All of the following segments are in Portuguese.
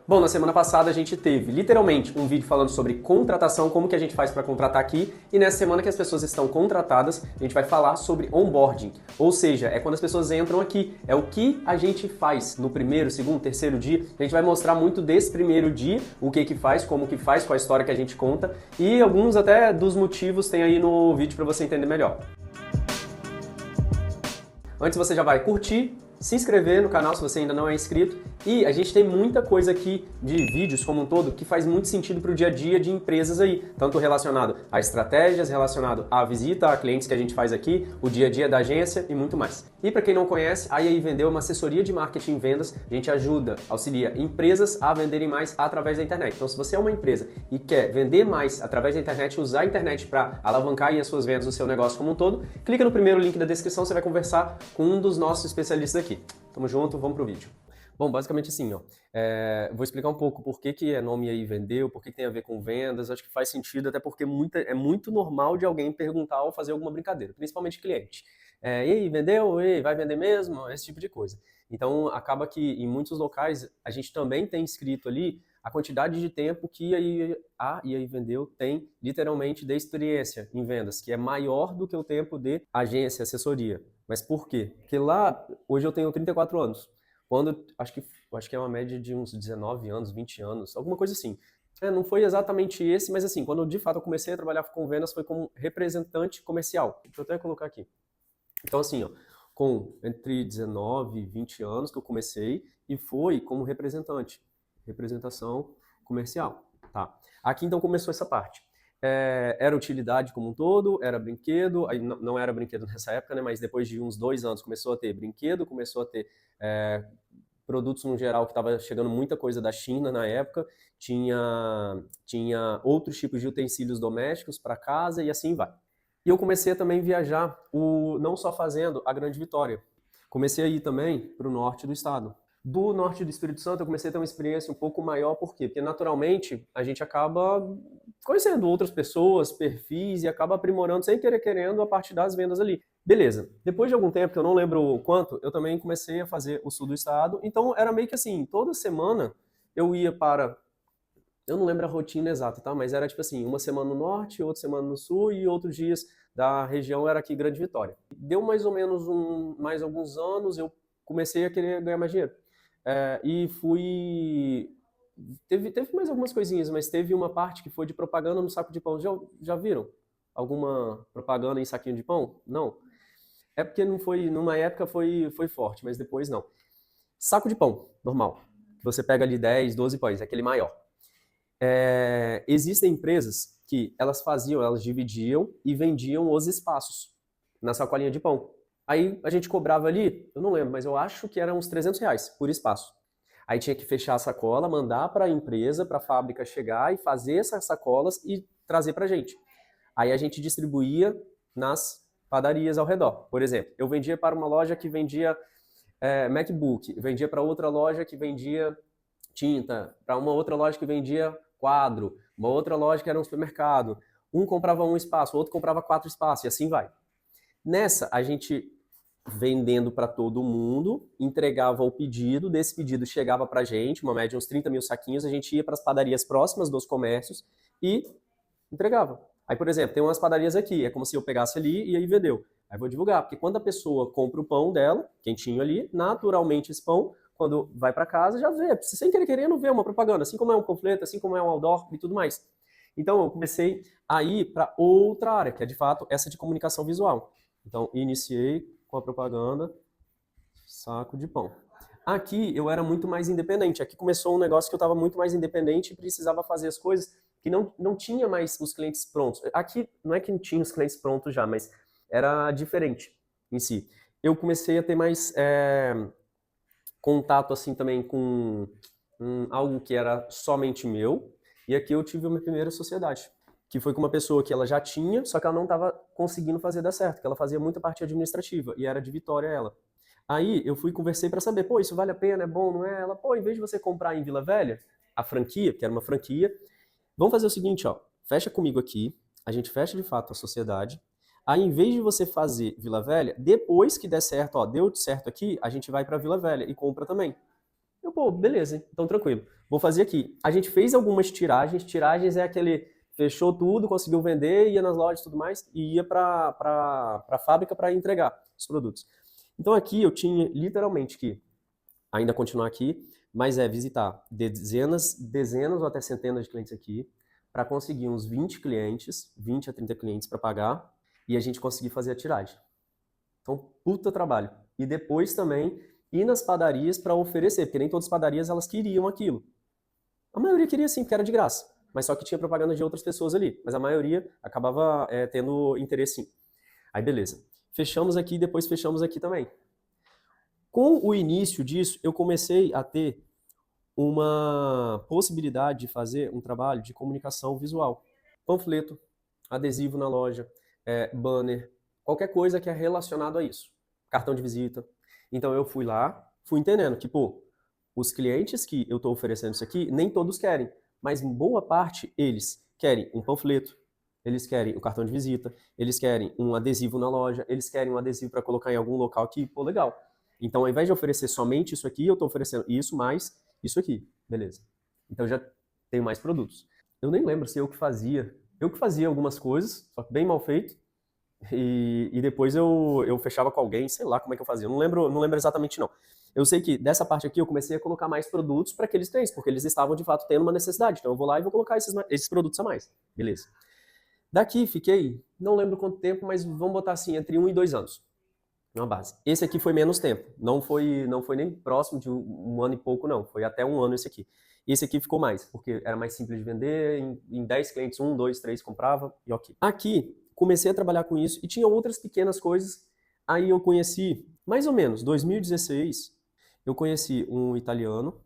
Bom, na semana passada a gente teve literalmente um vídeo falando sobre contratação, como que a gente faz para contratar aqui, e nessa semana que as pessoas estão contratadas, a gente vai falar sobre onboarding, ou seja, é quando as pessoas entram aqui, é o que a gente faz no primeiro, segundo, terceiro dia. A gente vai mostrar muito desse primeiro dia, o que faz, como que faz, qual a história que a gente conta, e alguns até dos motivos tem aí no vídeo para você entender melhor. Antes você já vai curtir, se inscrever no canal se você ainda não é inscrito, e a gente tem muita coisa aqui de vídeos como um todo que faz muito sentido para o dia a dia de empresas aí, tanto relacionado a estratégias, relacionado à visita a clientes que a gente faz aqui, o dia a dia da agência e muito mais. E para quem não conhece, a EA Vendeu é uma assessoria de marketing e vendas, a gente ajuda, auxilia empresas a venderem mais através da internet. Então se você é uma empresa e quer vender mais através da internet, usar a internet para alavancar aí as suas vendas do seu negócio como um todo, clica no primeiro link da descrição, você vai conversar com um dos nossos especialistas aqui. Tamo junto, vamos pro vídeo. Bom, basicamente assim, ó, vou explicar um pouco por que é nome aí vendeu, por que tem a ver com vendas, acho que faz sentido, até porque é muito normal de alguém perguntar ou fazer alguma brincadeira, principalmente cliente. E aí, vendeu? E aí, vai vender mesmo? Esse tipo de coisa. Então, acaba que em muitos locais a gente também tem escrito ali a quantidade de tempo que a EA Vendeu tem, literalmente, de experiência em vendas, que é maior do que o tempo de agência, assessoria. Mas por quê? Porque lá, hoje eu tenho 34 anos. Quando, acho que é uma média de uns 19 anos, 20 anos, alguma coisa assim. Não foi exatamente esse, mas assim, quando de fato eu comecei a trabalhar com vendas foi como representante comercial. Deixa eu até colocar aqui. Então assim, ó, com entre 19 e 20 anos que eu comecei e foi como representante, representação comercial, tá? Aqui então começou essa parte. Era utilidade como um todo, era brinquedo, aí não era brinquedo nessa época, né, mas depois de uns 2 anos começou a ter brinquedo, começou a ter produtos no geral, que estava chegando muita coisa da China na época, tinha outros tipos de utensílios domésticos para casa e assim vai. E eu comecei a também viajar, não só fazendo a Grande Vitória, comecei a ir também para o norte do estado. Do norte do Espírito Santo eu comecei a ter uma experiência um pouco maior, por quê? Porque naturalmente a gente acaba conhecendo outras pessoas, perfis, e acaba aprimorando sem querer querendo a parte das vendas ali. Beleza. Depois de algum tempo, que eu não lembro o quanto, eu também comecei a fazer o sul do estado, então era meio que assim, toda semana eu ia para... Eu não lembro a rotina exata, tá? Mas era tipo assim, uma semana no norte, outra semana no sul e outros dias da região era aqui Grande Vitória. Deu mais ou menos mais alguns anos, eu comecei a querer ganhar mais dinheiro. E fui... Teve mais algumas coisinhas, mas teve uma parte que foi de propaganda no saco de pão. Já viram? Alguma propaganda em saquinho de pão? Não. É porque não foi, numa época foi forte, mas depois não. Saco de pão, normal. Você pega ali 10, 12 pães, é aquele maior. Existem empresas que elas dividiam e vendiam os espaços na sacolinha de pão. Aí a gente cobrava ali, eu não lembro, mas eu acho que eram uns R$300 por espaço. Aí tinha que fechar a sacola, mandar para a empresa, para a fábrica chegar e fazer essas sacolas e trazer para a gente. Aí a gente distribuía nas padarias ao redor. Por exemplo, eu vendia para uma loja que vendia MacBook, vendia para outra loja que vendia tinta, para uma outra loja que vendia quadro, uma outra loja que era um supermercado. Um comprava um espaço, o outro comprava 4 espaços, e assim vai. Nessa, a gente vendendo para todo mundo, entregava o pedido, desse pedido chegava para a gente, uma média de uns 30 mil saquinhos, a gente ia para as padarias próximas dos comércios e entregava. Aí, por exemplo, tem umas padarias aqui, é como se eu pegasse ali e aí vendeu. Aí vou divulgar, porque quando a pessoa compra o pão dela, quentinho ali, naturalmente esse pão, quando vai para casa, já vê, sem querer querendo ver uma propaganda, assim como é um panfleto, assim como é um outdoor e tudo mais. Então, eu comecei a ir para outra área, que é de fato essa de comunicação visual. Então, iniciei com a propaganda, saco de pão. Aqui eu era muito mais independente. Aqui começou um negócio que eu estava muito mais independente e precisava fazer as coisas que não tinha mais os clientes prontos. Aqui não é que não tinha os clientes prontos já, mas era diferente em si. Eu comecei a ter mais contato assim também com algo que era somente meu. E aqui eu tive a minha primeira sociedade, que foi com uma pessoa que ela já tinha, só que ela não estava conseguindo fazer dar certo, que ela fazia muita parte administrativa, e era de Vitória ela. Aí eu fui conversei para saber, pô, isso vale a pena, é bom, não é? Ela, pô, em vez de você comprar em Vila Velha, a franquia, que era uma franquia, vamos fazer o seguinte, ó, fecha comigo aqui, a gente fecha de fato a sociedade, aí em vez de você fazer Vila Velha, depois que der certo, ó, deu certo aqui, a gente vai para Vila Velha e compra também. Eu, pô, beleza, então tranquilo. Vou fazer aqui. A gente fez algumas tiragens. Tiragens é aquele, fechou tudo, conseguiu vender, ia nas lojas e tudo mais, e ia para a fábrica para entregar os produtos. Então aqui eu tinha literalmente que ainda continuar aqui, mas visitar dezenas ou até centenas de clientes aqui, para conseguir uns 20 clientes, 20 a 30 clientes para pagar, e a gente conseguir fazer a tiragem. Então, puta trabalho. E depois também ir nas padarias para oferecer, porque nem todas as padarias elas queriam aquilo. A maioria queria sim, porque era de graça, mas só que tinha propaganda de outras pessoas ali, mas a maioria acabava tendo interesse sim. Aí beleza. Fechamos aqui e depois fechamos aqui também. Com o início disso, eu comecei a ter uma possibilidade de fazer um trabalho de comunicação visual. Panfleto, adesivo na loja, banner, qualquer coisa que é relacionado a isso. Cartão de visita. Então eu fui lá, fui entendendo que, pô, os clientes que eu estou oferecendo isso aqui, nem todos querem, mas boa parte, eles querem um panfleto, eles querem o cartão de visita, eles querem um adesivo na loja, eles querem um adesivo para colocar em algum local aqui, pô, legal. Então, ao invés de oferecer somente isso aqui, eu estou oferecendo isso mais isso aqui, beleza. Então já tenho mais produtos. Eu nem lembro se eu que fazia. Eu que fazia algumas coisas, só que bem mal feito, e depois eu fechava com alguém, sei lá como é que eu fazia. Eu não lembro exatamente não. Eu sei que dessa parte aqui eu comecei a colocar mais produtos para aqueles clientes, porque eles estavam de fato tendo uma necessidade. Então eu vou lá e vou colocar esses produtos a mais. Beleza. Daqui fiquei, não lembro quanto tempo, mas vamos botar assim, entre 1 e 2 anos. Uma base. Esse aqui foi menos tempo. Não foi nem próximo de um ano e pouco, não. Foi até 1 ano esse aqui. Esse aqui ficou mais, porque era mais simples de vender. Em 10 clientes, 1, 2, 3 comprava e ok. Aqui, comecei a trabalhar com isso e tinha outras pequenas coisas. Aí eu conheci, mais ou menos, 2016, eu conheci um italiano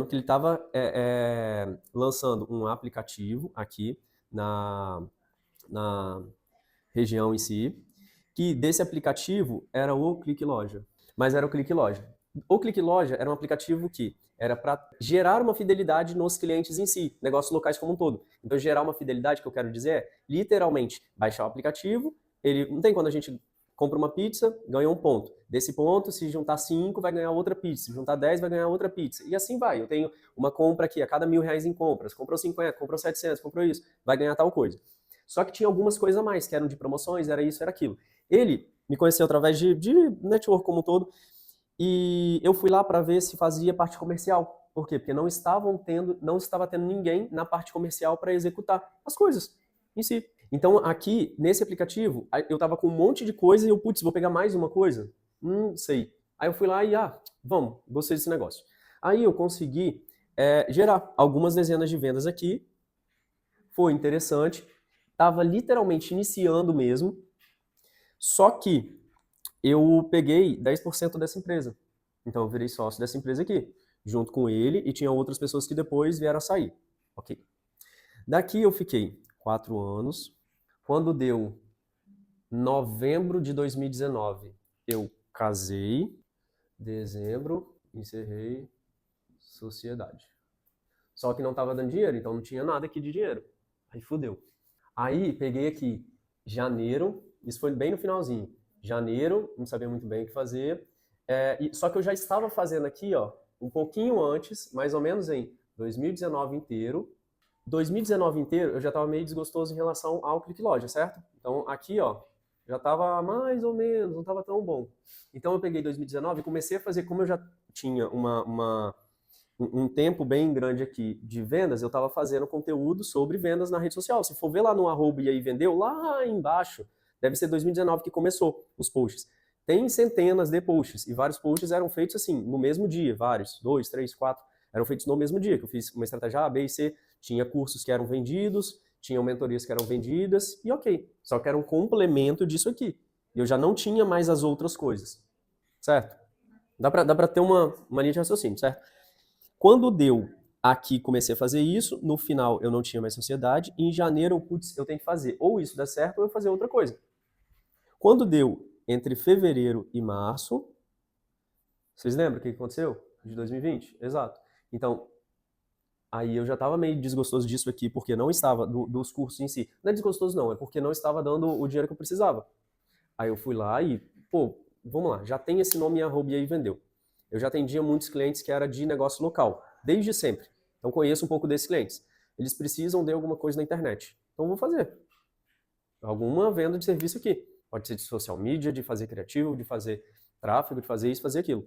que ele estava lançando um aplicativo aqui na região em si, que desse aplicativo era o Clique Loja. Mas era o Clique Loja. O Clique Loja era um aplicativo que era para gerar uma fidelidade nos clientes em si, negócios locais como um todo. Então, gerar uma fidelidade, que eu quero dizer, é literalmente baixar o aplicativo. Ele não tem quando a gente compra uma pizza, ganha um ponto. Desse ponto, se juntar 5, vai ganhar outra pizza. Se juntar 10, vai ganhar outra pizza. E assim vai. Eu tenho uma compra aqui, a cada R$ 1.000 em compras. Comprou 50, comprou 700, comprou isso, vai ganhar tal coisa. Só que tinha algumas coisas a mais, que eram de promoções, era isso, era aquilo. Ele me conheceu através de network como um todo, e eu fui lá para ver se fazia parte comercial. Por quê? Porque não estava tendo ninguém na parte comercial para executar as coisas em si. Então, aqui, nesse aplicativo, eu tava com um monte de coisa e eu, putz, vou pegar mais uma coisa? Sei. Aí eu fui lá e, vamos, gostei desse negócio. Aí eu consegui gerar algumas dezenas de vendas aqui. Foi interessante. Tava literalmente iniciando mesmo. Só que eu peguei 10% dessa empresa. Então eu virei sócio dessa empresa aqui, junto com ele, e tinha outras pessoas que depois vieram a sair. Ok. Daqui eu fiquei 4 anos. Quando deu novembro de 2019, eu casei. Dezembro, encerrei sociedade. Só que não estava dando dinheiro, então não tinha nada aqui de dinheiro. Aí fudeu. Aí peguei aqui janeiro, isso foi bem no finalzinho. Janeiro, não sabia muito bem o que fazer. Só que eu já estava fazendo aqui, ó, um pouquinho antes, mais ou menos em 2019 inteiro. 2019 inteiro eu já estava meio desgostoso em relação ao Clique Loja, certo? Então aqui, ó, já estava mais ou menos, não estava tão bom. Então eu peguei 2019 e comecei a fazer, como eu já tinha um tempo bem grande aqui de vendas, eu estava fazendo conteúdo sobre vendas na rede social. Se for ver lá no arroba e aí vendeu, lá embaixo, deve ser 2019 que começou os posts. Tem centenas de posts, e vários posts eram feitos assim, no mesmo dia, vários, 2, 3, 4, eram feitos no mesmo dia, que eu fiz uma estratégia A, B e C, tinha cursos que eram vendidos, tinham mentorias que eram vendidas, e ok, só que era um complemento disso aqui. E eu já não tinha mais as outras coisas, certo? Dá pra ter uma linha de raciocínio, certo? Quando deu aqui, comecei a fazer isso, no final eu não tinha mais sociedade, e em janeiro, putz, eu tenho que fazer ou isso dá certo ou eu fazer outra coisa. Quando deu entre fevereiro e março, vocês lembram o que aconteceu? De 2020? Exato. Então, aí eu já estava meio desgostoso disso aqui, porque não estava, dos cursos em si. Não é desgostoso não, é porque não estava dando o dinheiro que eu precisava. Aí eu fui lá e, pô, vamos lá, já tem esse nome em arroba e aí vendeu. eu já atendia muitos clientes que era de negócio local, desde sempre. Então conheço um pouco desses clientes. Eles precisam de alguma coisa na internet. Então vou fazer alguma venda de serviço aqui. Pode ser de social media, de fazer criativo, de fazer tráfego, de fazer isso, fazer aquilo.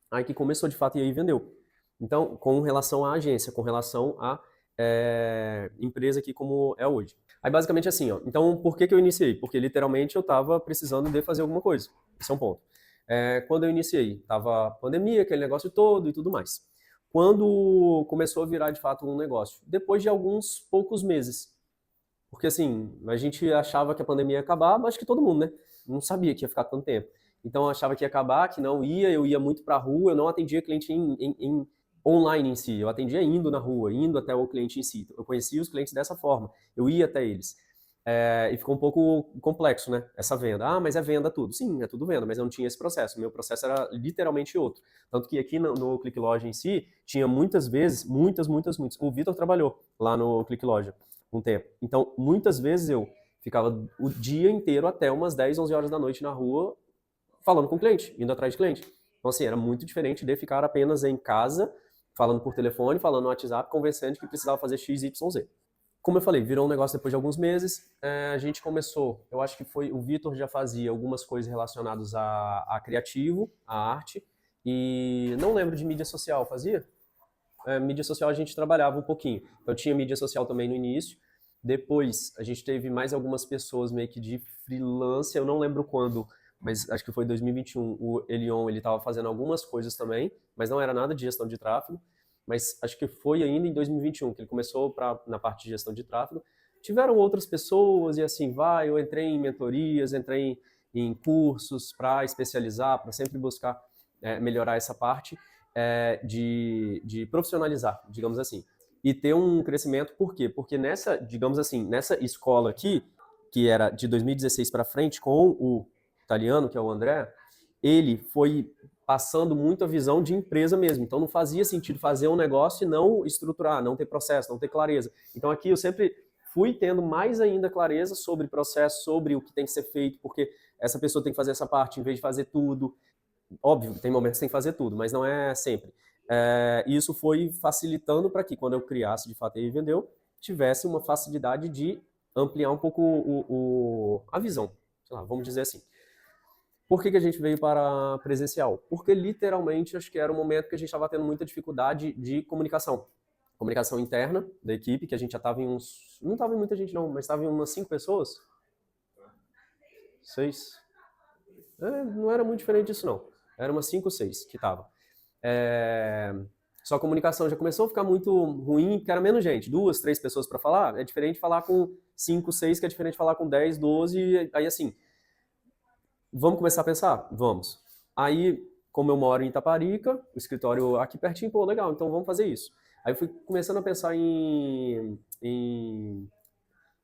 Aí que começou de fato e aí vendeu. Então, com relação à agência, com relação à empresa aqui como é hoje. Aí basicamente assim, ó. Então, por que eu iniciei? Porque literalmente eu estava precisando de fazer alguma coisa. Esse é um ponto. Quando eu iniciei, tava pandemia, aquele negócio todo e tudo mais. Quando começou a virar de fato um negócio? Depois de alguns poucos meses. Porque assim, a gente achava que a pandemia ia acabar, mas acho que todo mundo, né? Não sabia que ia ficar tanto tempo. Então eu achava que ia acabar, que não ia, eu ia muito pra rua, eu não atendia cliente online em si, eu atendia indo na rua, indo até o cliente em si. Eu conhecia os clientes dessa forma, eu ia até eles. E ficou um pouco complexo, né? Essa venda. Ah, mas é venda tudo. Sim, é tudo venda, mas eu não tinha esse processo. O meu processo era literalmente outro. Tanto que aqui no Click Loja em si, tinha muitas vezes, muitas. O Vitor trabalhou lá no Click Loja um tempo. Então, muitas vezes eu ficava o dia inteiro até umas 10, 11 horas da noite na rua falando com o cliente, indo atrás de cliente. Então, assim, era muito diferente de ficar apenas em casa, falando por telefone, falando no WhatsApp, conversando que precisava fazer X, Y, Z. Como eu falei, virou um negócio depois de alguns meses. A gente começou, eu acho que foi, o Vitor já fazia algumas coisas relacionadas a criativo, a arte, e não lembro de mídia social, fazia? Mídia social a gente trabalhava um pouquinho. Então tinha mídia social também no início. Depois a gente teve mais algumas pessoas meio que de freelance, eu não lembro quando, mas acho que foi 2021. O Elion, ele estava fazendo algumas coisas também, mas não era nada de gestão de tráfego. Mas acho que foi ainda em 2021 que ele começou na parte de gestão de tráfego. Tiveram outras pessoas e assim vai. Eu entrei em mentorias, entrei em cursos para especializar, para sempre buscar melhorar essa parte de profissionalizar, digamos assim. E ter um crescimento, por quê? Porque nessa, digamos assim, nessa escola aqui, que era de 2016 para frente, com o italiano, que é o André, ele foi passando muito a visão de empresa mesmo. Então não fazia sentido fazer um negócio e não estruturar, não ter processo, não ter clareza. Então aqui eu sempre fui tendo mais ainda clareza sobre processo, sobre o que tem que ser feito, porque essa pessoa tem que fazer essa parte em vez de fazer tudo. Óbvio, tem momentos que tem que fazer tudo, mas não é sempre. Isso foi facilitando para que quando eu criasse de fato e vendeu, tivesse uma facilidade de ampliar um pouco a visão. Sei lá, vamos dizer assim. Por que a gente veio para presencial? Porque literalmente acho que era um momento que a gente estava tendo muita dificuldade de comunicação. Comunicação interna da equipe, que a gente já estava em uns. Não estava em muita gente, não, mas estava em umas 5 pessoas. 6. Não era muito diferente disso, não. Era umas 5 ou 6 que estava. Só a comunicação já começou a ficar muito ruim, porque era menos gente. 2, 3 pessoas para falar. É diferente falar com 5, 6, que é diferente falar com 10, 12. Aí assim. Vamos começar a pensar? Vamos. Aí, como eu moro em Itaparica, o escritório aqui pertinho, pô, legal, então vamos fazer isso. Aí eu fui começando a pensar em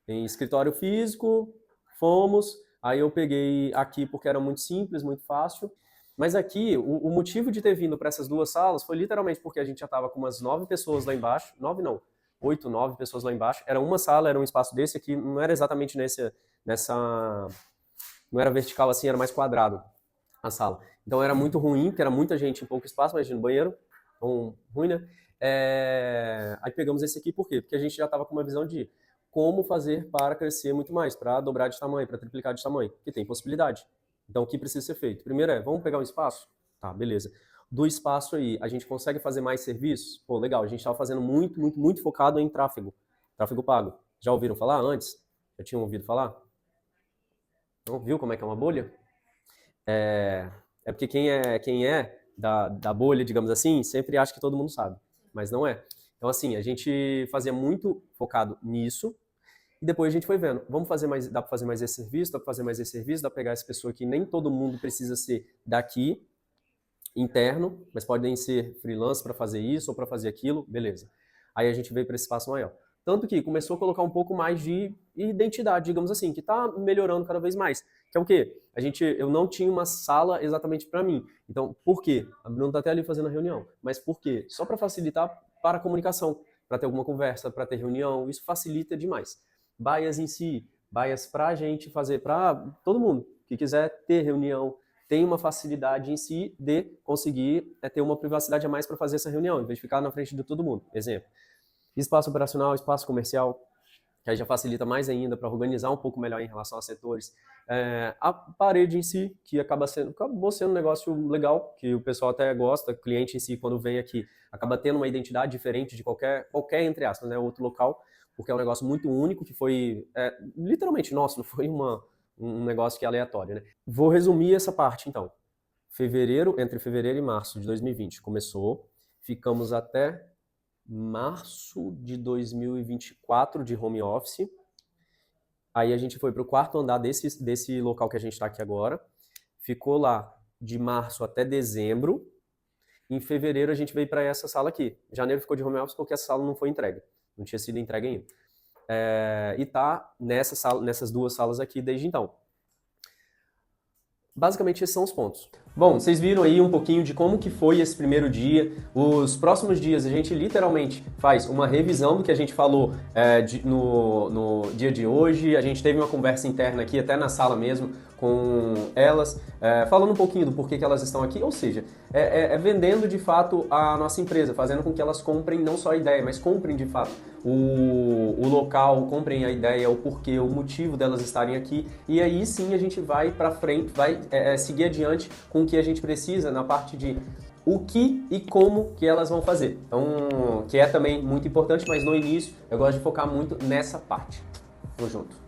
escritório físico, fomos, aí eu peguei aqui porque era muito simples, muito fácil, mas aqui, o motivo de ter vindo para essas 2 salas foi literalmente porque a gente já estava com umas 9 pessoas lá embaixo, 9 não, 8, 9 pessoas lá embaixo, era uma sala, era um espaço desse aqui, não era exatamente não era vertical assim, era mais quadrado a sala. Então era muito ruim, porque era muita gente em pouco espaço, imagina, no banheiro, então ruim, né? Aí pegamos esse aqui, por quê? Porque a gente já estava com uma visão de como fazer para crescer muito mais, para dobrar de tamanho, para triplicar de tamanho, que tem possibilidade. Então o que precisa ser feito? Primeiro vamos pegar um espaço? Tá, beleza. Do espaço aí, a gente consegue fazer mais serviços? Pô, legal, a gente estava fazendo muito focado em tráfego pago. Já ouviram falar antes? Já tinham ouvido falar? Não viu como é que é uma bolha? Porque quem é da bolha, digamos assim, sempre acha que todo mundo sabe, mas não é. Então, assim, a gente fazia muito focado nisso, e depois a gente foi vendo, vamos fazer mais, dá para fazer mais esse serviço, dá para fazer mais esse serviço, dá para pegar essa pessoa que nem todo mundo precisa ser daqui, interno, mas podem ser freelance para fazer isso ou para fazer aquilo, beleza. Aí a gente veio para esse espaço maior. Tanto que começou a colocar um pouco mais de identidade, digamos assim, que está melhorando cada vez mais. Que é o quê? Eu não tinha uma sala exatamente para mim. Então, por quê? A Bruna está até ali fazendo a reunião. Mas por quê? Só para facilitar para a comunicação, para ter alguma conversa, para ter reunião. Isso facilita demais. Baias em si, baias para a gente fazer, para todo mundo que quiser ter reunião, tem uma facilidade em si de conseguir ter uma privacidade a mais para fazer essa reunião, em vez de ficar na frente de todo mundo. Exemplo, espaço operacional, espaço comercial, que aí já facilita mais ainda para organizar um pouco melhor em relação a setores. A parede em si, que acabou sendo um negócio legal, que o pessoal até gosta, o cliente em si, quando vem aqui, acaba tendo uma identidade diferente de qualquer entre aspas, né, outro local, porque é um negócio muito único, que foi literalmente nosso, não foi um negócio que é aleatório, né? Vou resumir essa parte, então. Entre fevereiro e março de 2020 começou, ficamos até março de 2024 de home office. Aí a gente foi para o quarto andar desse local que a gente está aqui agora. Ficou lá de março até dezembro. Em fevereiro a gente veio para essa sala aqui. Janeiro ficou de home office porque essa sala não foi entregue. Não tinha sido entregue ainda. E tá nessas duas salas aqui desde então. Basicamente esses são os pontos. Bom, vocês viram aí um pouquinho de como que foi esse primeiro dia. Os próximos dias a gente literalmente faz uma revisão do que a gente falou no dia de hoje. A gente teve uma conversa interna aqui, até na sala mesmo, com elas, falando um pouquinho do porquê que elas estão aqui, ou seja, vendendo de fato a nossa empresa, fazendo com que elas comprem não só a ideia, mas comprem de fato o local, comprem a ideia, o porquê, o motivo delas estarem aqui, e aí sim a gente vai para frente, vai seguir adiante com o que a gente precisa na parte de o que e como que elas vão fazer. Então, que é também muito importante, mas no início eu gosto de focar muito nessa parte. Tamo junto.